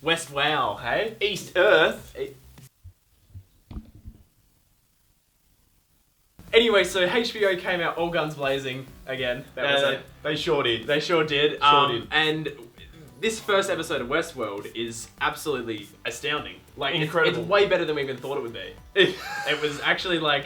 Westworld, hey? East Earth. Anyway, so HBO came out all guns blazing again. That was it. They sure did. They sure did. And this first episode of Westworld is absolutely astounding. Like, incredible. It's way better than we even thought it would be. It was actually like,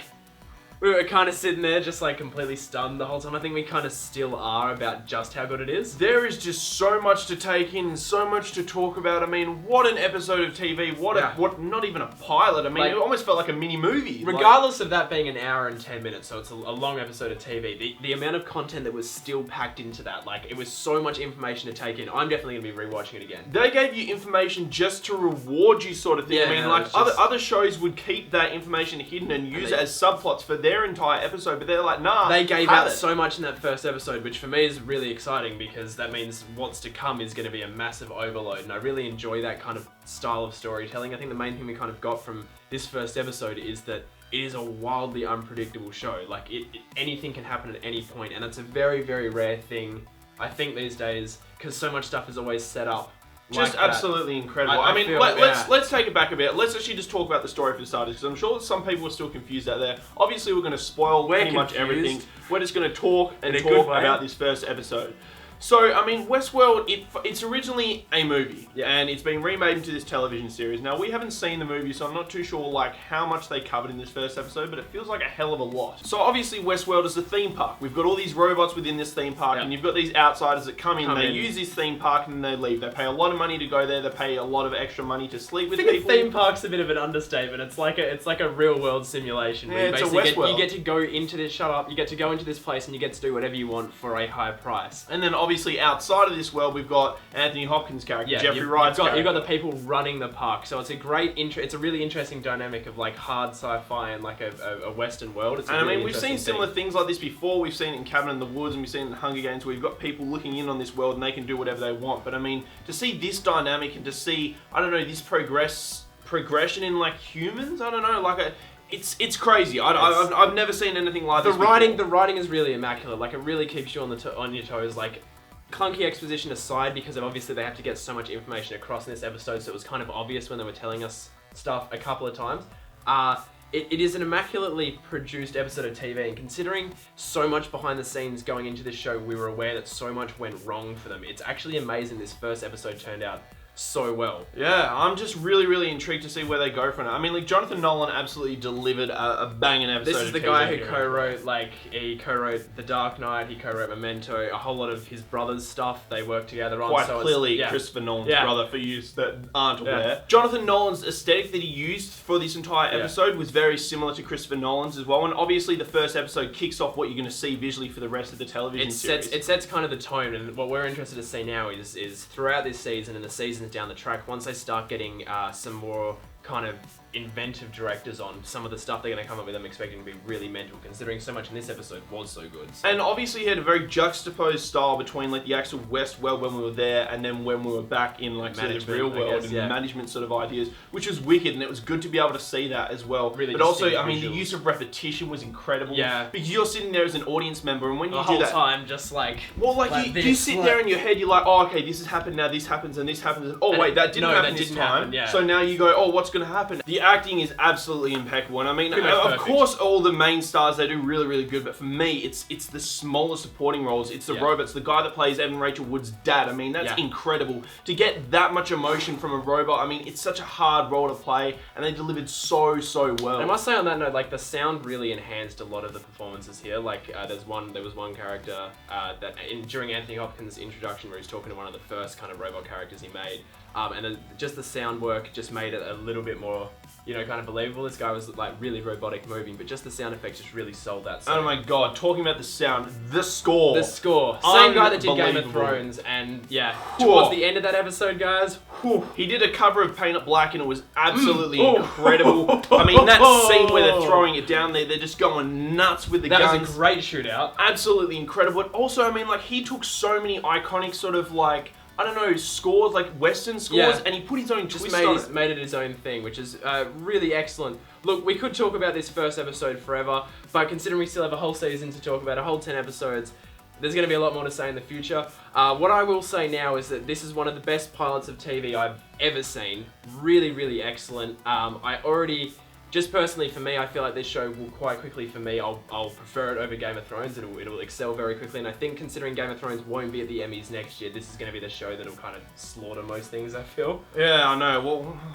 we were kind of sitting there just like completely stunned the whole time. I think we kind of still are about just how good it is. There is just so much to take in, so much to talk about. I mean, what an episode of TV. What not even a pilot. I mean, Like, it almost felt like a mini movie. Regardless of that being an hour and 10 minutes, so it's a long episode of TV, the amount of content that was still packed into that, like, it was so much information to take in. I'm definitely going to be rewatching it again. They gave you information just to reward you, sort of thing. Yeah, I mean, no, like, it's just- other shows would keep that information hidden and use it as subplots for their entire episode, but they're like, nah. They gave out so much in that first episode, which for me is really exciting because that means what's to come is going to be a massive overload, and I really enjoy that kind of style of storytelling. I think the main thing we kind of got from this first episode is that it is a wildly unpredictable show. Like, anything can happen at any point, and that's a very, very rare thing, I think, these days, because so much stuff is always set up. Just like absolutely incredible. I I mean, feel- let's take it back a bit. Let's actually just talk about the story for the starters, because I'm sure some people are still confused out there. Obviously, we're going to spoil pretty much everything. We're just going to talk and In a good talk way. about this first episode. So, I mean, Westworld, it's originally a movie, and it's been remade into this television series. Now, we haven't seen the movie, so I'm not too sure, like, how much they covered in this first episode, but it feels like a hell of a lot. So, obviously, Westworld is a theme park. We've got all these robots within this theme park, and you've got these outsiders that come in, they use this theme park, and then they leave. They pay a lot of money to go there, they pay a lot of extra money to sleep with I think people. a theme park's a bit of an understatement. It's like a real world simulation. Where Yeah, you it's a basically Westworld. you get to go into this, you get to go into this place and you get to do whatever you want for a high price. And then, obviously, outside of this world, we've got Anthony Hopkins' character, Jeffrey you've Wright's character. you've got the people running the park, so it's a great it's a really interesting dynamic of like hard sci-fi and like a Western world. It's a And really I mean, we've seen interesting similar thing. things like this before. We've seen it in Cabin in the Woods, and we've seen it in Hunger Games, where you've got people looking in on this world and they can do whatever they want. But I mean, to see this dynamic and to see, I don't know, this progression in like humans, I don't know, like it's crazy. I've never seen anything like this before. The writing is really immaculate. Like, it really keeps you on your toes. Like, clunky exposition aside, because obviously they have to get so much information across in this episode, so it was kind of obvious when they were telling us stuff a couple of times. It is an immaculately produced episode of TV, and considering so much behind the scenes going into this show, we were aware that so much went wrong for them. It's actually amazing this first episode turned out so well. Yeah, I'm just really, really intrigued to see where they go from it. I mean, like, Jonathan Nolan absolutely delivered a banging episode. This is the guy who co-wrote The Dark Knight, he co-wrote Memento, a whole lot of his brother's stuff they worked together on. Quite so clearly Christopher Nolan's brother, for you that aren't aware. Yeah. Jonathan Nolan's aesthetic that he used for this entire episode was very similar to Christopher Nolan's as well, and obviously the first episode kicks off what you're going to see visually for the rest of the television series. It sets kind of the tone, and what we're interested to see now is throughout this season and the seasons down the track, once they start getting some more kind of inventive directors on, some of the stuff they're going to come up with, I'm expecting to be really mental, considering so much in this episode was so good. So. And obviously he had a very juxtaposed style between like the actual Westworld when we were there and then when we were back in like sort of the real world and management sort of ideas, which was wicked, and it was good to be able to see that as well. Really, but also, I mean, the use of repetition was incredible. Yeah. Because you're sitting there as an audience member, and when you the do whole that, time, just like, well, like you sit there in your head, you're like, oh, okay, this has happened now, this happens, and this happens, and oh wait, that didn't happen this time. So now you go, oh, what's going to happen? The acting is absolutely impeccable, and I mean, of course, all the main stars, they do really, really good, but for me, it's the smaller supporting roles. It's the robots. The guy that plays Evan Rachel Wood's dad. I mean, that's incredible. To get that much emotion from a robot, I mean, it's such a hard role to play, and they delivered so well. I must say on that note, like, the sound really enhanced a lot of the performances here. Like, there was one character during Anthony Hopkins' introduction where he's talking to one of the first kind of robot characters he made, and just the sound work just made it a little bit more, kind of believable. This guy was like really robotic moving, but just the sound effects just really sold that. Oh my god, talking about the sound, the score. Same guy that did Game of Thrones, and towards the end of that episode, guys, he did a cover of Paint It Black, and it was absolutely incredible. I mean, that scene where they're throwing it down there, they're just going nuts with the guns. That was a great shootout. Absolutely incredible. But also, I mean, like, he took so many iconic sort of like, I don't know, scores, like Western scores, and he put his own twist on it. Made it his own thing, which is really excellent. Look, we could talk about this first episode forever, but considering we still have a whole season to talk about, a whole 10 episodes, there's going to be a lot more to say in the future. What I will say now is that this is one of the best pilots of TV I've ever seen. Really, really excellent. Just personally for me, I feel like this show will quite quickly, for me, I'll prefer it over Game of Thrones. It'll excel very quickly, and I think considering Game of Thrones won't be at the Emmys next year, this is going to be the show that'll kind of slaughter most things, I feel. Yeah, I know.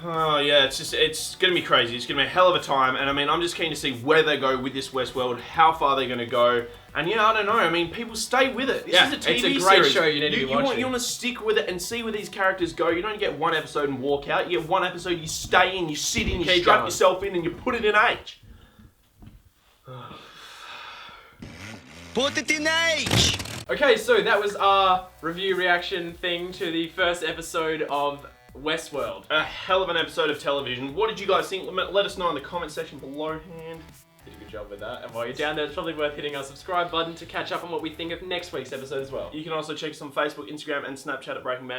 Well, yeah, it's going to be crazy. It's going to be a hell of a time, and I mean, I'm just keen to see where they go with this Westworld, how far they're going to go. And yeah, I don't know. I mean, people stay with it. This is a TV series. It's a great show. You need to be watching. You want to stick with it and see where these characters go. You don't get one episode and walk out. You get one episode, you stay in, you sit in, you strap yourself in, and you put it in H. Put it in H! Okay, so that was our review reaction thing to the first episode of Westworld. A hell of an episode of television. What did you guys think? Let us know in the comment section below. Did a good job with that. And while you're down there, it's probably worth hitting our subscribe button to catch up on what we think of next week's episode as well. You can also check us on Facebook, Instagram, and Snapchat at Breaking Bad.